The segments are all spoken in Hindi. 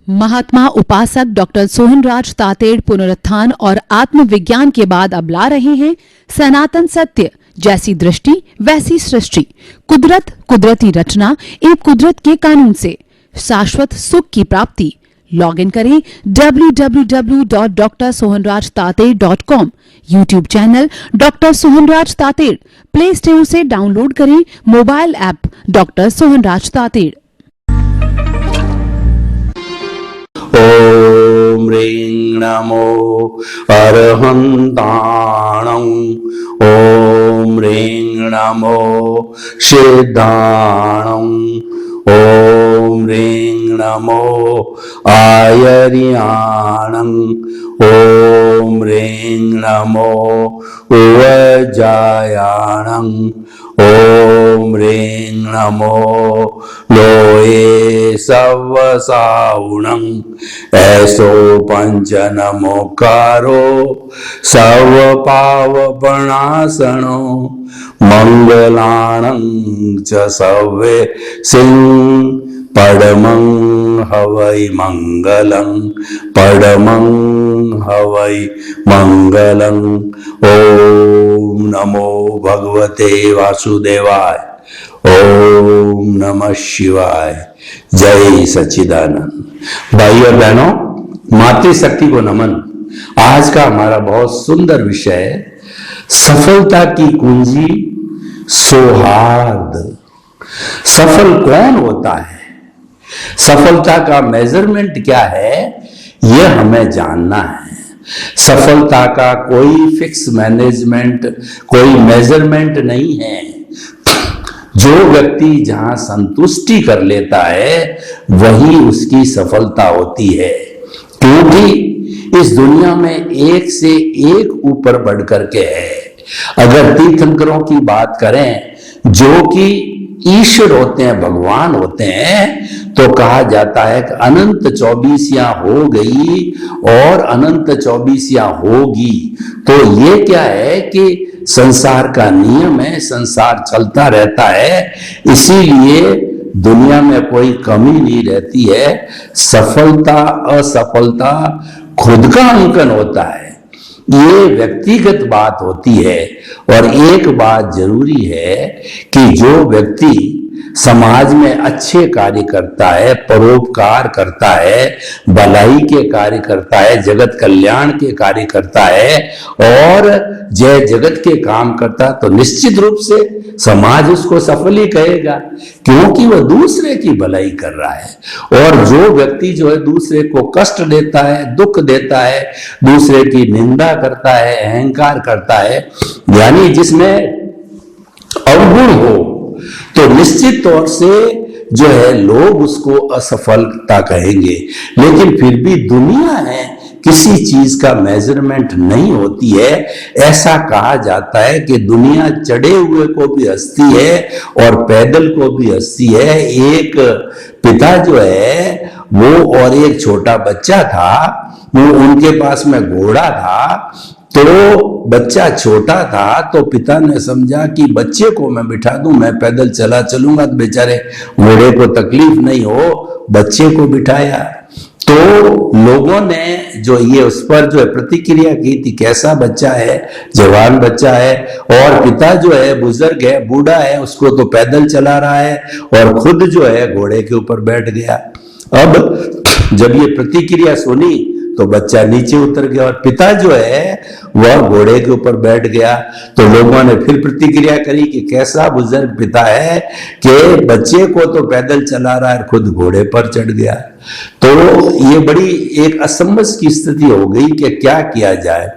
महात्मा उपासक डॉक्टर सोहनराज तातेड़ पुनरुत्थान और आत्मविज्ञान के बाद अब ला रहे हैं सनातन सत्य, जैसी दृष्टि वैसी सृष्टि, कुदरत, कुदरती रचना एवं कुदरत के कानून से शाश्वत सुख की प्राप्ति। लॉगिन करें www.drsohanrajtated.com, YouTube channel doctor Sohanraj Tated, play store से डाउनलोड करें mobile app doctor Sohanraj Tated. ओम ह्रीं नमो अरहन्ताणं, ओम ह्रीं नमो सिद्धाणं, ओम ह्रीं नमो आयर्याणं, ओम ह्रीं नमो उवजायाणं, ओम ह्रीं नमो लोये सवसावुणं, ऐसो पंच नमोकारो सवपावपणासनो, मंगलाणं च सवे सिंह पडमं हवै मंगलं, पडमं हवै मंगलं। ओम नमो भगवते वासुदेवाय, ओम नमः शिवाय। जय सच्चिदानंद। भाई और बहनों, मातृशक्ति को नमन। आज का हमारा बहुत सुंदर विषय है सफलता की कुंजी सौहार्द। सफल कौन होता है, सफलता का मेजरमेंट क्या है, यह हमें जानना है। सफलता का कोई फिक्स मैनेजमेंट, कोई मेजरमेंट नहीं है। जो व्यक्ति जहां संतुष्टि कर लेता है वही उसकी सफलता होती है, क्योंकि इस दुनिया में एक से एक ऊपर बढ़ करके है। अगर तीर्थंकरों की बात करें जो कि ईश्वर होते हैं, भगवान होते हैं, तो कहा जाता है कि अनंत 24यां हो गई और अनंत 24यां होगी। तो ये क्या है कि संसार का नियम है, संसार चलता रहता है, इसीलिए दुनिया में कोई कमी नहीं रहती है। सफलता असफलता खुद का अंकन होता है, ये व्यक्तिगत बात होती है। और एक बात जरूरी है कि जो व्यक्ति समाज में अच्छे कार्य करता है, परोपकार करता है, भलाई के कार्य करता है, जगत कल्याण के कार्य करता है और जय जगत के काम करता है, तो निश्चित रूप से समाज उसको सफल ही कहेगा, क्योंकि वह दूसरे की भलाई कर रहा है। और जो व्यक्ति जो है दूसरे को कष्ट देता है, दुख देता है, दूसरे की निंदा करता है, अहंकार करता है, यानी जिसमें अवगुण हो, तो निश्चित तौर से जो है लोग उसको असफलता कहेंगे। लेकिन फिर भी दुनिया है, किसी चीज का मेजरमेंट नहीं होती है। ऐसा कहा जाता है कि दुनिया चढ़े हुए को भी हंसती है और पैदल को भी हंसती है। एक पिता जो है वो और एक छोटा बच्चा था, वो उनके पास में घोड़ा था। तो बच्चा छोटा था, तो पिता ने समझा कि बच्चे को मैं बिठा दूं, मैं पैदल चला चलूंगा तो बेचारे घोड़े को तकलीफ नहीं हो, बच्चे को बिठाया। तो लोगों ने जो ये उस पर जो है प्रतिक्रिया की थी, कैसा बच्चा है, जवान बच्चा है, और पिता जो है बुजुर्ग है, बूढ़ा है, उसको तो पैदल चला रहा है और खुद जो है घोड़े के ऊपर बैठ गया। अब जब ये प्रतिक्रिया सुनी तो बच्चा नीचे उतर गया और पिता जो है वह घोड़े के ऊपर बैठ गया। तो लोगों ने फिर प्रतिक्रिया करी कि कैसा बुजुर्ग पिता है कि बच्चे को तो पैदल चला रहा है, खुद घोड़े पर चढ़ गया। तो ये बड़ी एक असमंजस की स्थिति हो गई कि क्या किया जाए।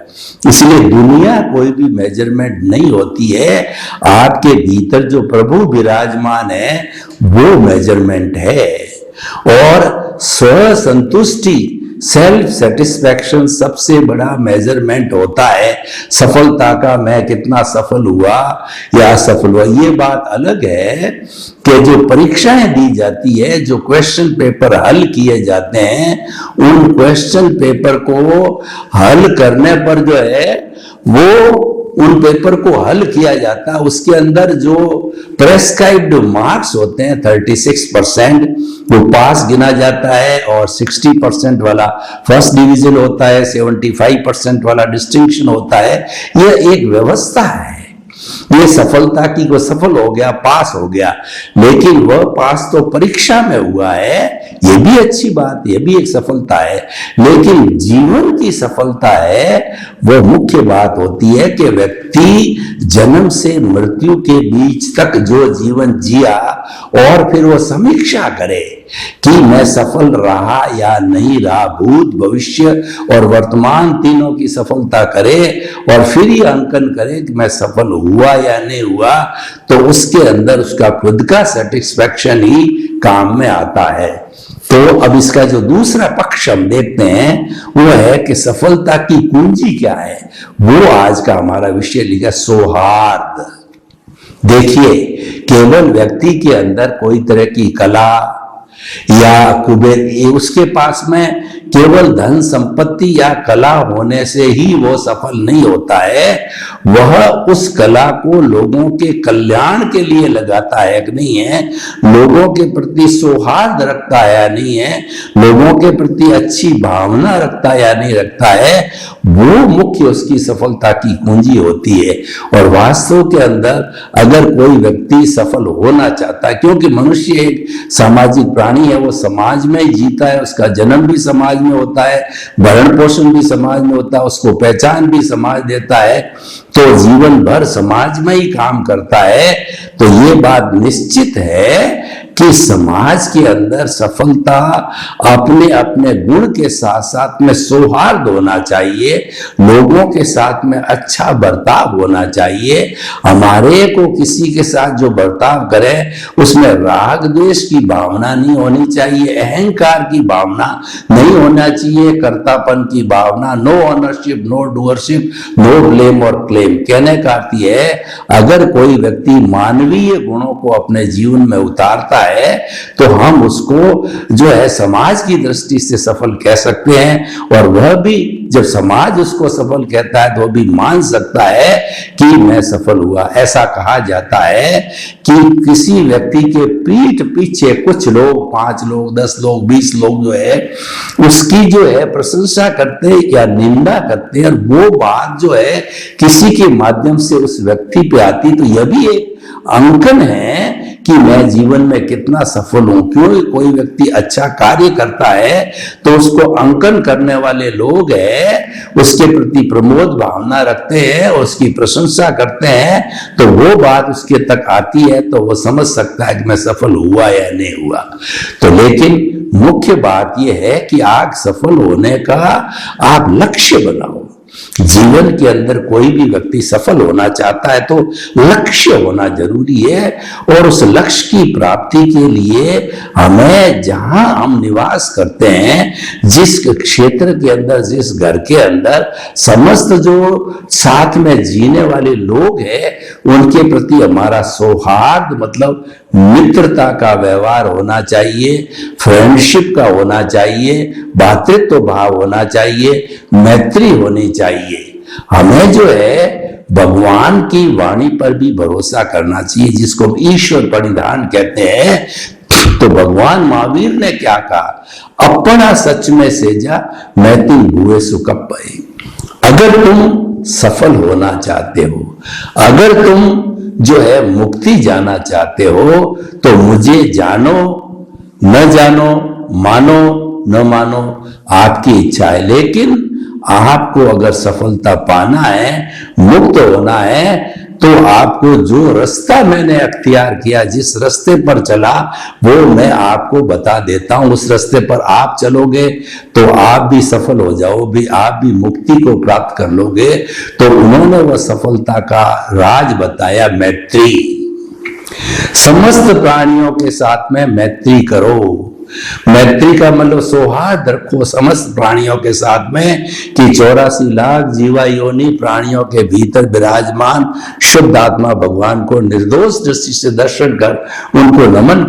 इसलिए दुनिया कोई भी मेजरमेंट नहीं होती है, आपके भीतर जो प्रभु विराजमान है वो मेजरमेंट है। और स्व संतुष्टि, सेल्फ सेटिस्फैक्शन सबसे बड़ा मेजरमेंट होता है सफलता का। मैं कितना सफल हुआ या असफल हुआ, ये बात अलग है कि जो परीक्षाएं दी जाती है, जो क्वेश्चन पेपर हल किए जाते हैं, उन क्वेश्चन पेपर को हल करने पर जो है वो उन पेपर को हल किया जाता है, उसके अंदर जो प्रेस्क्राइब्ड मार्क्स होते हैं 36% वो पास गिना जाता है, और 60% वाला फर्स्ट डिवीजन होता है, 75% वाला डिस्टिंक्शन होता है। यह एक व्यवस्था है, ये सफलता की, वो सफल हो गया, पास हो गया, लेकिन वह पास तो परीक्षा में हुआ है, ये भी अच्छी बात, ये भी एक सफलता है, लेकिन जीवन की सफलता है वो मुख्य बात होती है कि व्यक्ति जन्म से मृत्यु के बीच तक जो जीवन जिया और फिर वो समीक्षा करे कि मैं सफल रहा या नहीं रहा, भूत भविष्य और वर्तमान तीनों की सफलता करे और फिर ये अंकन करे कि मैं सफल हुआ या नहीं हुआ, तो उसके अंदर उसका खुद का सेटिस्फैक्शन ही काम में आता है। तो अब इसका जो दूसरा पक्ष हम देखते हैं वो है कि सफलता की कुंजी क्या है। वो आज का हमारा विषय लिखा सौहार्द। देखिए, केवल व्यक्ति के अंदर कोई तरह की कला या कुबेर, उसके पास में केवल धन संपत्ति या कला होने से ही वो सफल नहीं होता है, वह उस कला को लोगों के कल्याण के लिए लगाता है कि नहीं है, लोगों के प्रति सौहार्द रखता है या नहीं है, लोगों के प्रति अच्छी भावना रखता है या नहीं रखता है, वो मुख्य उसकी सफलता की कुंजी होती है। और वास्तव के अंदर अगर कोई व्यक्ति सफल होना चाहता है, क्योंकि मनुष्य एक सामाजिक प्राणी है, वो समाज में ही जीता है, उसका जन्म भी समाज में होता है, भरण पोषण भी समाज में होता है, उसको पहचान भी समाज देता है, तो जीवन भर समाज में ही काम करता है। तो ये बात निश्चित है कि समाज के अंदर सफलता अपने अपने गुण के साथ साथ में सौहार्द होना चाहिए, लोगों के साथ में अच्छा बर्ताव होना चाहिए। हमारे को किसी के साथ जो बर्ताव करे उसमें राग द्वेष की भावना नहीं होनी चाहिए, अहंकार की भावना नहीं होना चाहिए, कर्तापन की भावना, no ownership, no doership, no blame और क्लेम। कहने का अर्थ है, अगर कोई व्यक्ति मानवीय गुणों को अपने जीवन में उतारता है तो हम उसको जो है समाज की दृष्टि से सफल कह सकते हैं, और वह भी जब समाज उसको सफल कहता है तो वह भी मान सकता है कि मैं सफल हुआ। ऐसा कहा जाता है कि किसी व्यक्ति के पीठ पीछे कुछ लोग, 5 लोग, 10 लोग, 20 लोग जो है उसकी जो है प्रशंसा करते हैं या निंदा करते हैं, और वो बात जो है किसी के माध्यम से उस व्यक्ति पे आती, तो यह भी एक अंकन है कि मैं जीवन में कितना सफल हूं। क्यों कोई व्यक्ति अच्छा कार्य करता है तो उसको अंकन करने वाले लोग हैं, उसके प्रति प्रमोद भावना रखते हैं, उसकी प्रशंसा करते हैं, तो वो बात उसके तक आती है तो वो समझ सकता है कि मैं सफल हुआ या नहीं हुआ। तो लेकिन मुख्य बात यह है कि आप सफल होने का आप लक्ष्य बनाओ। जीवन के अंदर कोई भी व्यक्ति सफल होना चाहता है तो लक्ष्य होना जरूरी है, और उस लक्ष्य की प्राप्ति के लिए हमें जहां हम निवास करते हैं, जिस क्षेत्र के अंदर, जिस घर के अंदर समस्त जो साथ में जीने वाले लोग हैं उनके प्रति हमारा सौहार्द मतलब मित्रता का व्यवहार होना चाहिए, फ्रेंडशिप का होना चाहिए, भातृत्व भाव होना चाहिए, मैत्री होनी चाहिए। हमें जो है भगवान की वाणी पर भी भरोसा करना चाहिए, जिसको ईश्वर परिधान कहते हैं। तो भगवान महावीर ने क्या कहा, अपना सच में सेजा मैती हुए सुकप्पय। अगर तुम सफल होना चाहते हो, अगर तुम जो है मुक्ति जाना चाहते हो, तो मुझे जानो न जानो, मानो न मानो, आपकी इच्छा है। लेकिन आपको अगर सफलता पाना है, मुक्त होना है, तो आपको जो रास्ता मैंने अख्तियार किया, जिस रास्ते पर चला, वो मैं आपको बता देता हूं। उस रास्ते पर आप चलोगे तो आप भी सफल हो जाओगे, आप भी मुक्ति को प्राप्त कर लोगे। तो उन्होंने वह सफलता का राज बताया, मैत्री। समस्त प्राणियों के साथ में मैत्री करो, मैत्री का मतलब सौहार्द रखो समस्त प्राणियों के साथ में, कि 84 लाख जीवा योनि प्राणियों के भीतर विराजमान शुद्ध आत्मा भगवान को निर्दोष दृष्टि से दर्शन कर उनको नमन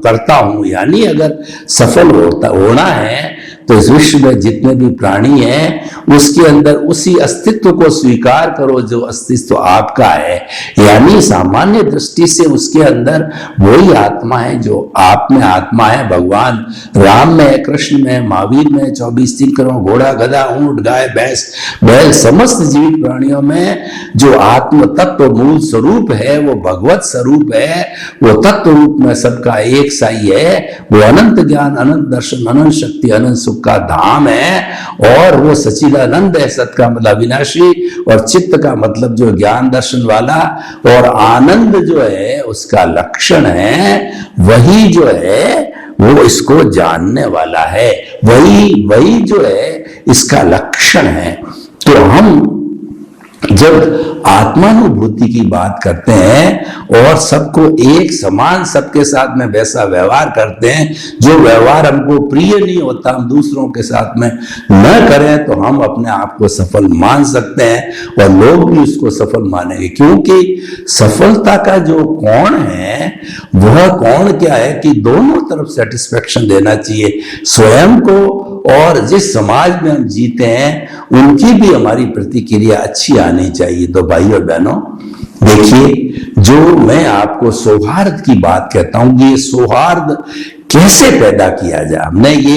करता हूं। यानी अगर सफल होना है तो इस विश्व में जितने भी प्राणी हैं उसके अंदर उसी अस्तित्व को स्वीकार करो जो अस्तित्व आपका है। यानी सामान्य दृष्टि से उसके अंदर वही आत्मा है जो आप में आत्मा है। भगवान राम में, कृष्ण में, महावीर में, 24 तीर्थंकरों, घोड़ा, गधा, ऊंट, गाय, भैंस, बैल, समस्त जीवित प्राणियों में जो आत्म तत्व मूल स्वरूप है वो भगवत स्वरूप है। वो तत्व रूप में सबका एक साई है। वो अनंत ज्ञान, अनंत दर्शन, अनंत शक्ति, अनंत सुख का धाम है। और वो सच्चिदानंद है। सत का मतलब अविनाशी और चित्त का मतलब जो ज्ञान दर्शन वाला, और आनंद जो है उसका लक्षण है। वही जो है वो इसको जानने वाला है, वही जो है इसका लक्षण है। तो हम जब आत्मानुभूति की बात करते हैं और सबको एक समान सबके साथ में वैसा व्यवहार करते हैं, जो व्यवहार हमको प्रिय नहीं होता हम दूसरों के साथ में न करें, तो हम अपने आप को सफल मान सकते हैं और लोग भी उसको सफल मानेंगे। क्योंकि सफलता का जो कोण है वह कोण क्या है कि दोनों तरफ सेटिस्फेक्शन देना चाहिए, स्वयं को और जिस समाज में हम जीते हैं उनकी भी हमारी प्रतिक्रिया अच्छी आनी चाहिए। तो भाई और बहनों देखिए, जो मैं आपको सौहार्द की बात कहता हूं कि ये सौहार्द कैसे पैदा किया जाए, हमने ये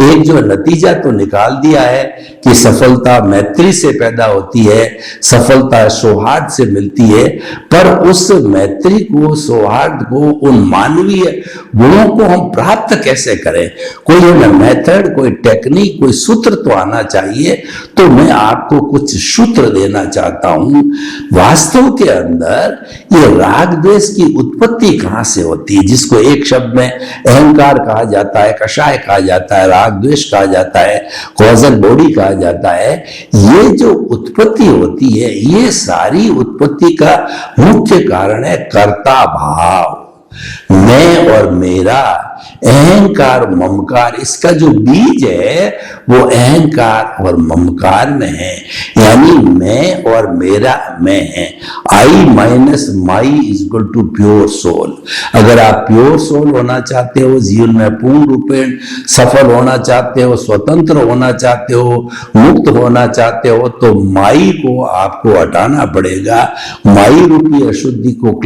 एक जो नतीजा तो निकाल दिया है कि सफलता मैत्री से पैदा होती है, सफलता सौहार्द से मिलती है। पर उस मैत्री को, सौहार्द को, उन मानवीय गुणों को हम प्राप्त कैसे करें, कोई मेथड, कोई टेक्निक, कोई सूत्र तो आना चाहिए। तो मैं आपको कुछ सूत्र देना चाहता हूं। वास्तव के अंदर ये राग द्वेष की उत्पत्ति कहां से होती है, जिसको एक शब्द में अहंकार कहा जाता है, कषाय कहा जाता है, राग द्वेष कहा जाता है, कॉजल बॉडी कहा जाता है। ये जो उत्पत्ति होती है, ये सारी उत्पत्ति का मुख्य कारण है कर्ता भाव, मैं और मेरा, अहंकार, ममकार। इसका जो बीज है वो अहंकार और ममकार में है। यानी मैं और मेरा मैं है। I minus my is equal to pure soul. अगर आप प्योर सोल होना चाहते हो, जीवन में पूर्ण रूपेण सफल होना चाहते हो, स्वतंत्र होना चाहते हो, मुक्त होना चाहते हो, तो माई को आपको हटाना पड़ेगा। माई रूपी अशुद्धि को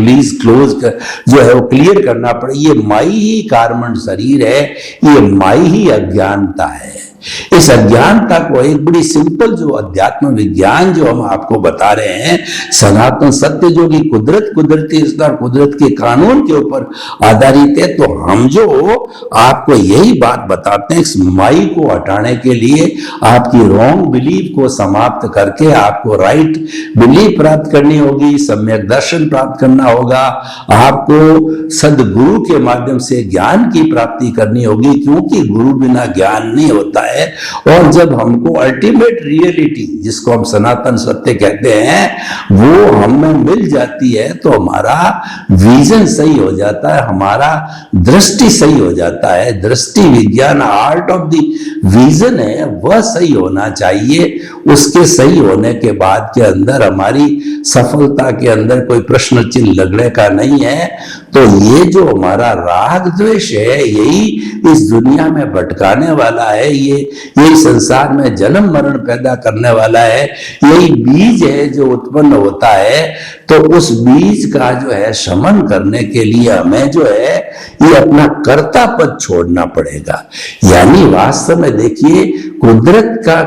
जो है वो क्लियर करना पड़ेगा। ये माई ही कार्बन शरीर है, ये माई ही अज्ञानता है। इस अज्ञानता को एक बड़ी सिंपल जो अध्यात्म विज्ञान जो हम आपको बता रहे हैं, सनातन सत्य जो कि कुदरती कुदरत के कानून के ऊपर आधारित है, तो हम जो आपको यही बात बताते हैं, इस माई को हटाने के लिए आपकी रॉन्ग बिलीफ को समाप्त करके आपको राइट बिलीफ प्राप्त करनी होगी, सम्यक दर्शन प्राप्त करना होगा, आपको सदगुरु के माध्यम से ज्ञान की प्राप्ति करनी होगी, क्योंकि गुरु बिना ज्ञान नहीं होता है। और जब हमको अल्टीमेट रियलिटी, जिसको हम सनातन सत्य कहते हैं, वो हमें मिल जाती है, तो हमारा विजन सही हो जाता है, हमारा दृष्टि सही हो जाता है। दृष्टि विज्ञान, आर्ट ऑफ द विजन है, वह सही होना चाहिए। उसके सही होने के बाद के अंदर हमारी सफलता के अंदर कोई प्रश्न चिन्ह लगने का नहीं है। तो ये जो हमारा राग द्वेष है, यही इस दुनिया में भटकाने वाला है, यही संसार में जन्म मरण पैदा करने वाला है, यही बीज है जो उत्पन्न होता है। तो उस बीज का जो है शमन करने के लिए हमें जो है ये अपना कर्ता पद छोड़ना पड़ेगा। यानी वास्तव में देखिए, कुदरत का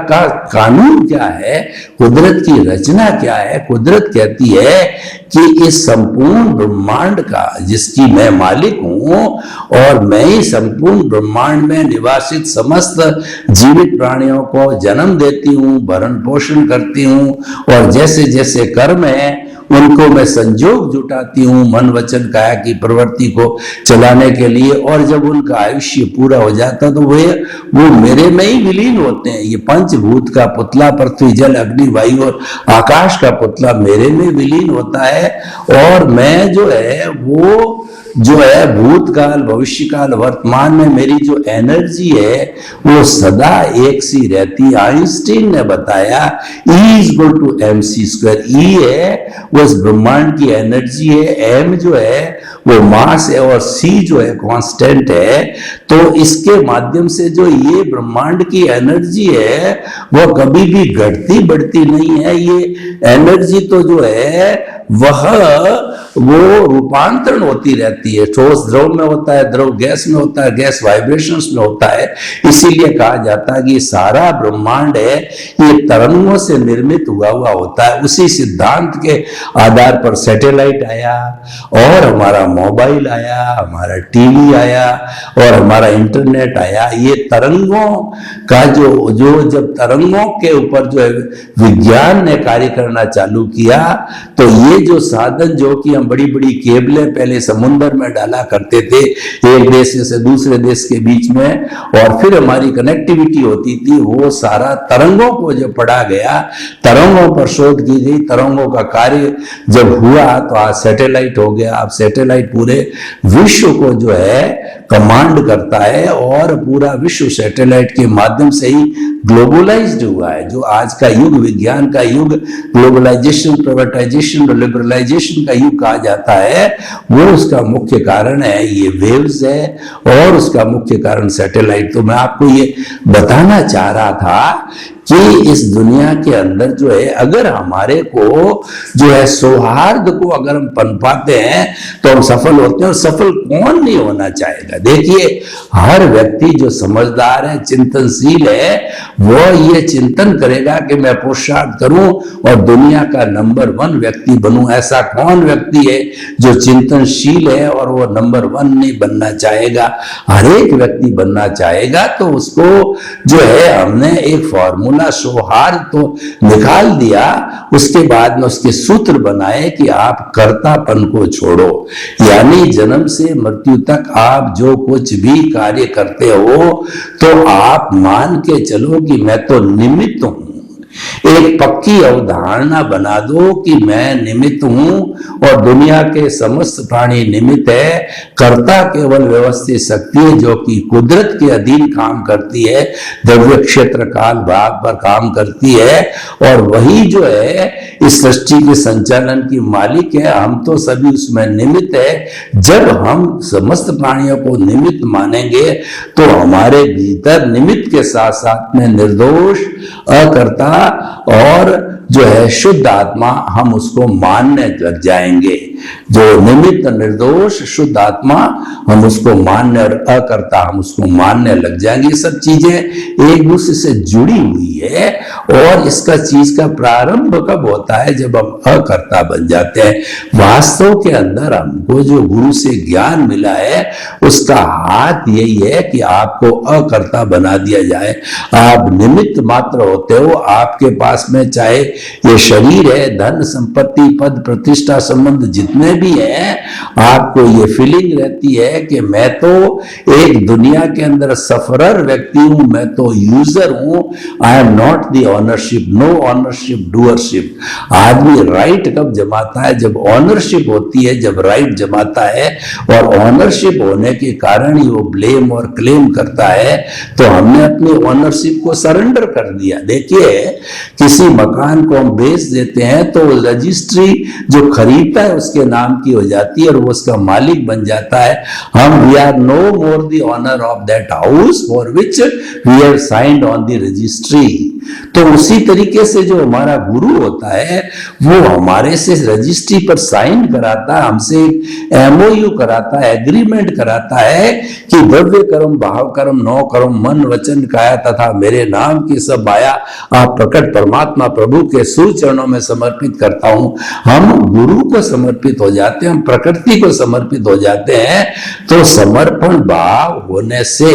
कानून क्या है, कुदरत की रचना क्या है। कुदरत कहती है कि इस संपूर्ण ब्रह्मांड का, जिसकी मैं मालिक हूं, और मैं ही संपूर्ण ब्रह्मांड में निवासित समस्त जीवित प्राणियों को जन्म देती हूं, भरण पोषण करती हूं, और जैसे जैसे कर्म है उनको मैं संजोग जुटाती हूँ मन वचन काया की प्रवृत्ति को चलाने के लिए, और जब उनका आयुष्य पूरा हो जाता तो वो मेरे में ही विलीन होते हैं। ये पंचभूत का पुतला पृथ्वी जल अग्नि वायु और आकाश का पुतला मेरे में विलीन होता है, और मैं जो है वो जो है भूतकाल भविष्यकाल वर्तमान में मेरी जो एनर्जी है वो सदा एक सी रहती है। आइंस्टीन ने बताया E is equal to mc²। E है वो इस ब्रह्मांड की एनर्जी है, m जो है वो मास है और c जो है कांस्टेंट है। तो इसके माध्यम से जो ये ब्रह्मांड की एनर्जी है वो कभी भी घटती बढ़ती नहीं है। ये एनर्जी तो जो है वो रूपांतरण होती रहती है। ठोस द्रव में होता है, द्रव गैस में होता है, गैस वाइब्रेशंस में होता है। इसीलिए कहा जाता है कि सारा ब्रह्मांड है ये तरंगों से निर्मित हुआ होता है। उसी सिद्धांत के आधार पर सैटेलाइट आया और हमारा मोबाइल आया, हमारा टीवी आया और हमारा इंटरनेट आया। ये तरंगों का जो जब तरंगों के ऊपर जो है विज्ञान ने कार्य करना चालू किया तो ये जो साधन जो कि हम बड़ी बड़ी केबलें पहले समुद्र में डाला करते थे एक देश से दूसरे देश के बीच में, और फिर हमारी कनेक्टिविटी होती थी, वो सारा तरंगों को जब पढ़ा गया, तरंगों पर शोध की गई, तरंगों का कार्य जब हुआ तो आज सैटेलाइट हो गया। अब सैटेलाइट पूरे विश्व को जो है कमांड करता है और पूरा विश्व सैटेलाइट के माध्यम से ही ग्लोबलाइज्ड हुआ है। जो आज का युग विज्ञान का युग ग्लोबलाइजेशन प्राइवेटाइजेशन और लिबरलाइजेशन का युग कहा जाता है, वो उसका मुख्य कारण है ये वेव्स है और उसका मुख्य कारण सैटेलाइट। तो मैं आपको ये बताना चाह रहा था कि इस दुनिया के अंदर जो है अगर हमारे को जो है सौहार्द को अगर हम पनपाते हैं तो हम सफल होते हैं। और सफल कौन नहीं होना चाहेगा? देखिए हर व्यक्ति जो समझदार है चिंतनशील है वो ये चिंतन करेगा कि मैं पुरुषार्थ करूं और दुनिया का नंबर 1 व्यक्ति बनूं। ऐसा कौन व्यक्ति है जो चिंतनशील है और वो नंबर 1 नहीं बनना चाहेगा? हर एक व्यक्ति बनना चाहेगा। तो उसको जो है हमने एक फॉर्मूला सौहार्द तो निकाल दिया, उसके बाद में उसके सूत्र बनाए कि आप कर्तापन को छोड़ो, यानी जन्म से मृत्यु तक आप जो कुछ भी कार्य करते हो तो आप मान के चलो कि मैं तो निमित्त हूं। एक पक्की अवधारणा बना दो कि मैं निमित्त हूं और दुनिया के समस्त प्राणी निमित्त है। कर्ता केवल व्यवस्थित शक्ति है जो कि कुदरत के अधीन काम करती है, द्रव्य क्षेत्र काल भाग पर काम करती है, और वही जो है इस सृष्टि के संचालन की मालिक है। हम तो सभी उसमें निमित्त है। जब हम समस्त प्राणियों को निमित्त मानेंगे तो हमारे भीतर निमित्त के साथ साथ में निर्दोष अकर्ता और जो है शुद्ध आत्मा हम उसको मानने लग जाएंगे। जो निमित्त निर्दोष शुद्ध आत्मा हम उसको मानने और अकर्ता हम उसको मानने लग जाएंगे। ये सब चीजें एक दूसरे से जुड़ी हुई है और इसका चीज का प्रारंभ कब होता है? जब हम अकर्ता बन जाते हैं। वास्तव के अंदर हमको जो गुरु से ज्ञान मिला है उसका हाथ यही है कि आपको अकर्ता बना दिया जाए। आप निमित्त मात्र होते हो। आपके पास में चाहे ये शरीर है, धन संपत्ति पद प्रतिष्ठा संबंध जितने भी हैं, आपको ये फीलिंग रहती है कि मैं तो एक दुनिया के अंदर सफरर व्यक्ति हूं, मैं तो यूजर हूं। I am not the ownership, no ownership doership. आदमी राइट कब जमाता है? जब ऑनरशिप होती है, जब राइट जमाता है। और ऑनरशिप होने के कारण ही वो ब्लेम और क्लेम करता है। तो हमने अपनी ऑनरशिप को सरेंडर कर दिया। देखिए किसी मकान को हम बेच देते हैं तो रजिस्ट्री जो खरीदता है उसके नाम की हो जाती है और वो उसका मालिक बन जाता है। हम we are no more the owner of that house for which we have signed on the registry. तो उसी तरीके से जो हमारा गुरु होता है वो हमारे से रजिस्ट्री पर साइन कराता है, हमसे एमओयू कराता है, एग्रीमेंट कराता है कि द्रव्य कर्म भाव कर्म नौ कर्म मन वचन काया तथा मेरे नाम की सब माया आप प्रकट परमात्मा प्रभु के सुचरणों में समर्पित करता हूं। हम गुरु को समर्पित हो जाते हैं, हम प्रकृति को समर्पित हो जाते हैं। तो समर्पण भाव होने से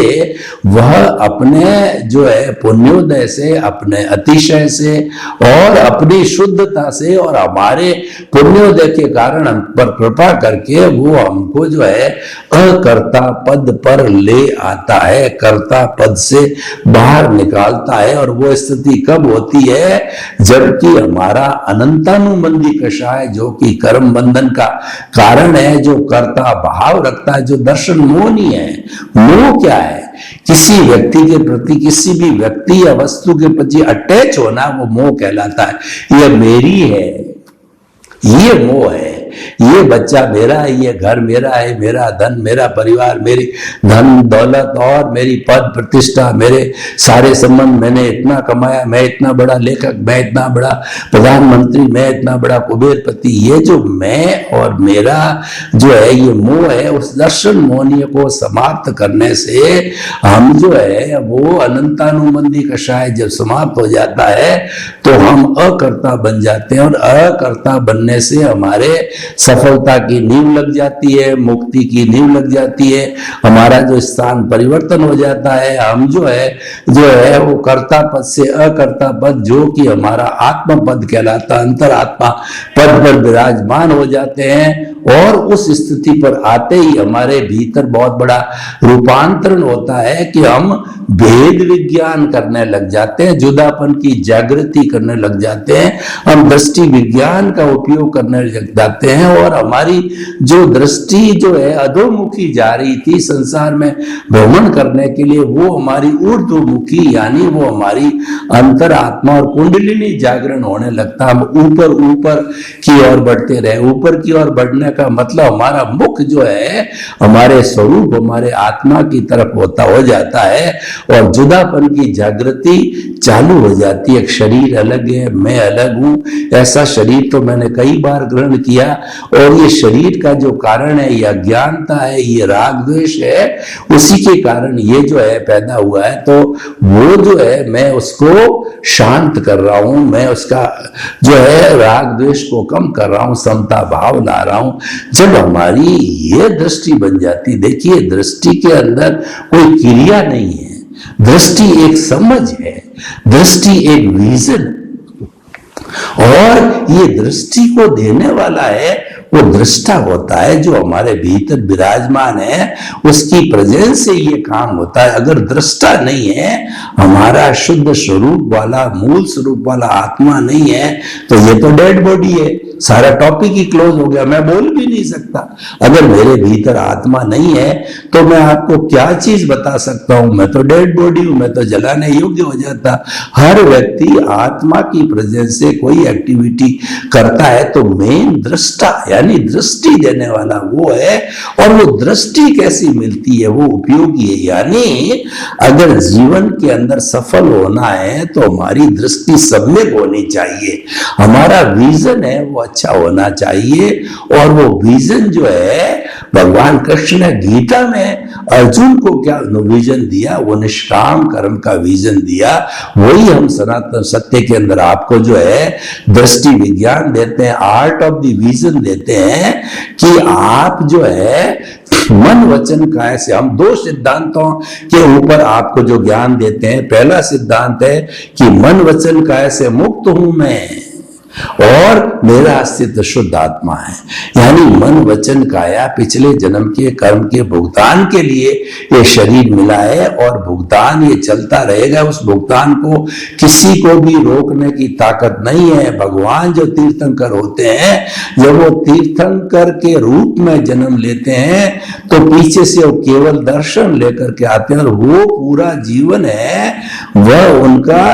वह अपने जो है पुण्योदय से अपने अतिशय से और अपनी शुद्धता से और हमारे पुण्योदय के कारण हम पर कृपा करके वो हमको जो है अकर्ता पद पर ले आता है, कर्ता पद से बाहर निकालता है। और वो स्थिति कब होती है? जबकि हमारा अनंतानुबंधी कषाय जो कि कर्म बंधन का कारण है, जो कर्ता भाव रखता है, जो दर्शन मोह नहीं है। मोह क्या है? किसी व्यक्ति के प्रति, किसी भी व्यक्ति या वस्तु के प्रति अटैच होना, वो मोह कहलाता है। ये मेरी है, ये मोह है। ये बच्चा मेरा है, ये घर मेरा है, मेरा धन, मेरा परिवार, मेरी धन दौलत और मेरी पद प्रतिष्ठा, मेरे सारे संबंध, मैंने इतना कमाया, मैं इतना बड़ा लेखक, मैं इतना बड़ा प्रधानमंत्री, मैं इतना बड़ा कुबेरपति। ये जो मैं और मेरा जो है, ये मोह है। उस दर्शन मोहनीय को समाप्त करने से हम जो है वो अनंतानुबंधी कषाय जब समाप्त हो जाता है तो हम अकर्ता बन जाते हैं। और अकर्ता बनने से हमारे सफलता की नींव लग जाती है, मुक्ति की नींव लग जाती है, हमारा जो स्थान परिवर्तन हो जाता है। हम जो है वो कर्ता पद से अकर्ता पद, जो कि हमारा आत्म पद कहलाता, अंतरात्मा पद पर विराजमान हो जाते हैं। और उस स्थिति पर आते ही हमारे भीतर बहुत बड़ा रूपांतरण होता है कि हम भेद विज्ञान करने लग जाते हैं, जुदापन की जागृति करने लग जाते हैं, हम दृष्टि विज्ञान का उपयोग करने लग जाते हैं। और हमारी जो दृष्टि जो है अधोमुखी जा रही थी संसार में भ्रमण करने के लिए, वो हमारी ऊर्ध्वमुखी, यानी वो हमारी अंतरात्मा और कुंडलिनी जागरण होने लगता। हम ऊपर ऊपर की ओर बढ़ते रहे। ऊपर की ओर बढ़ने का मतलब हमारा मुख जो है हमारे स्वरूप, हमारे आत्मा की तरफ हो जाता है और जुदापन की जागृति चालू हो जाती है। शरीर अलग है, मैं अलग हूं, ऐसा शरीर तो मैंने कई बार ग्रहण किया। और ये शरीर का जो कारण है, ये अज्ञानता है, ये राग द्वेष है, उसी के कारण ये जो है पैदा हुआ है। तो वो जो है मैं उसको शांत कर रहा हूं, मैं उसका जो है राग द्वेष को कम कर रहा हूं, समता भाव ला रहा हूं। जब हमारी ये दृष्टि बन जाती, देखिए दृष्टि के अंदर कोई क्रिया नहीं है, दृष्टि एक समझ है, दृष्टि एक विजन, और ये दृष्टि को देने वाला है वो दृष्टा होता है जो हमारे भीतर विराजमान है, उसकी प्रेजेंस से ये काम होता है। अगर दृष्टा नहीं है, हमारा शुद्ध स्वरूप वाला, मूल स्वरूप वाला आत्मा नहीं है, तो ये तो डेड बॉडी है, सारा टॉपिक ही क्लोज हो गया, मैं बोल भी नहीं सकता। अगर मेरे भीतर आत्मा नहीं है तो मैं आपको क्या चीज बता सकता हूं? मैं तो डेड बॉडी हूं, मैं तो जलाने योग्य हो जाता। हर व्यक्ति आत्मा की प्रेजेंस से कोई एक्टिविटी करता है तो मेन दृष्टा यानी दृष्टि देने वाला वो है। और वो दृष्टि कैसी मिलती है? वो उपयोगी है। यानी अगर जीवन के अंदर सफल होना है तो हमारी दृष्टि सम्यक होनी चाहिए, हमारा विजन है वो अच्छा होना चाहिए। और वो विजन जो है, भगवान कृष्ण ने गीता में अर्जुन को क्या विजन दिया? वो निष्काम कर्म का विजन दिया। वही हम सनातन सत्य के अंदर आपको जो है दृष्टि विज्ञान देते हैं, आर्ट ऑफ द विजन देते हैं कि आप जो है मन वचन काया से, हम दो सिद्धांतों के ऊपर आपको जो ज्ञान देते हैं। पहला सिद्धांत है कि मन वचन काया से मुक्त हूं मैं और मेरा अस्तित्व शुद्ध आत्मा है। यानी मन वचन काया पिछले जन्म के कर्म के भुगतान के लिए ये शरीर मिला है और भुगतान ये चलता रहेगा। उस भुगतान को किसी को भी रोकने की ताकत नहीं है। भगवान जो तीर्थंकर होते हैं, जब वो तीर्थंकर के रूप में जन्म लेते हैं तो पीछे से वो केवल दर्शन लेकर के आते हैं और वो पूरा जीवन है वह उनका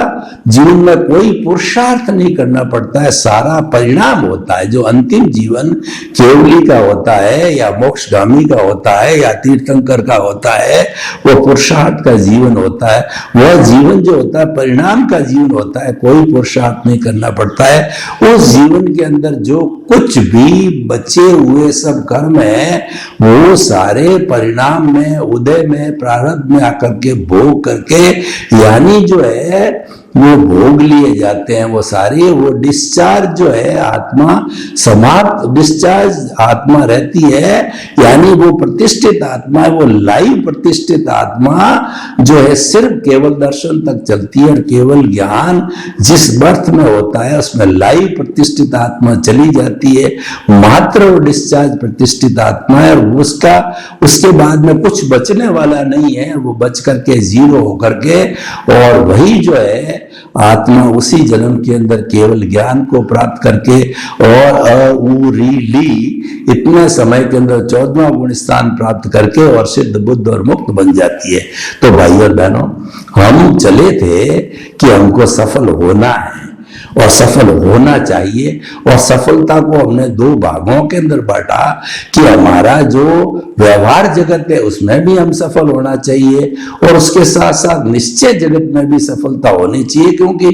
जीवन में कोई पुरुषार्थ नहीं करना पड़ता है, सारा परिणाम होता है। जो अंतिम जीवन केवली का होता है या मोक्षगामी का होता है या तीर्थंकर का होता है, वो पुरुषार्थ का जीवन होता है। वह जीवन जो होता है परिणाम का जीवन होता है, कोई पुरुषार्थ नहीं करना पड़ता है। उस जीवन के अंदर जो कुछ भी बचे हुए सब कर्म है वो सारे परिणाम में, उदय में, प्रारब्ध में आकर के भोग करके, यानी जो है वो भोग लिए जाते हैं, वो सारे, वो डिस्चार्ज जो है आत्मा समाप्त, डिस्चार्ज आत्मा रहती है, यानी वो प्रतिष्ठित आत्मा है, वो लाइव प्रतिष्ठित आत्मा जो है सिर्फ केवल दर्शन तक चलती है, और केवल ज्ञान जिस बर्थ में होता है उसमें लाइव प्रतिष्ठित आत्मा चली जाती है, मात्र वो डिस्चार्ज प्रतिष्ठित आत्मा है, और उसके बाद में कुछ बचने वाला नहीं है, वो बच करके जीरो होकर के, और वही जो है आत्मा उसी जन्म के अंदर केवल ज्ञान को प्राप्त करके और अउरीली इतने समय के अंदर 14वां गुण स्थान प्राप्त करके और सिद्ध बुद्ध और मुक्त बन जाती है। तो भाई और बहनों, हम चले थे कि हमको सफल होना है और सफल होना चाहिए, और सफलता को हमने दो भागों के अंदर बांटा कि हमारा जो व्यवहार जगत है उसमें भी हम सफल होना चाहिए, और उसके साथ साथ निश्चय जगत में भी सफलता होनी चाहिए, क्योंकि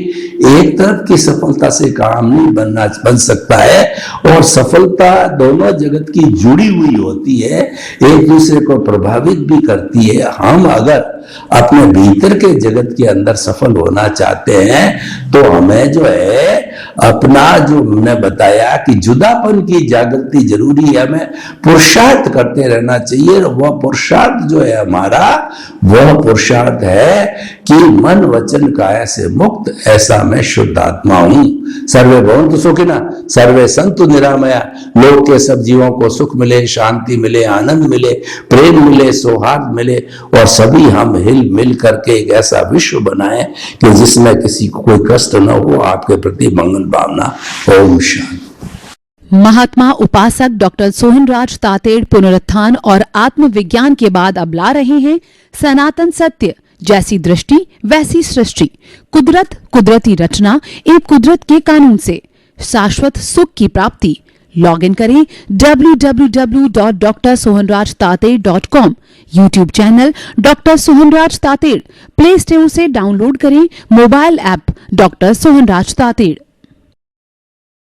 एक तरफ की सफलता से काम नहीं बन सकता है, और सफलता दोनों जगत की जुड़ी हुई होती है, एक दूसरे को प्रभावित भी करती है। हम अगर अपने भीतर के जगत के अंदर सफल होना चाहते हैं तो हमें जो है अपना, जो हमने बताया कि जुदापन की जागृति जरूरी है, हमें पुरुषार्थ करते रहना चाहिए। वह पुरुषार्थ जो है हमारा, वह पुरुषार्थ है कि मन वचन काया से मुक्त, ऐसा मैं शुद्ध आत्मा हूं। सर्वे भवन्तु सुखिनः, सर्वे सन्तु निरामया, लोक के सब जीवों को सुख मिले, शांति मिले, आनंद मिले, प्रेम मिले, सौहार्द मिले, और सभी हम हिल मिल करके एक ऐसा विश्व बनाएं कि जिसमें किसी को कोई कष्ट न हो। आपके प्रति मंगल भावना। ओम शांति। महात्मा उपासक डॉक्टर सोहनराज तातेड़ पुनरुत्थान और आत्मविज्ञान के बाद अब ला रहे हैं सनातन सत्य, जैसी दृष्टि वैसी सृष्टि, कुदरत कुदरती रचना एवं कुदरत के कानून से शाश्वत सुख की प्राप्ति। लॉग इन करें www.drsohanrajtated.com, YouTube channel doctor Sohanraj Tated, play store से डाउनलोड करें mobile app doctor Sohanraj Tated.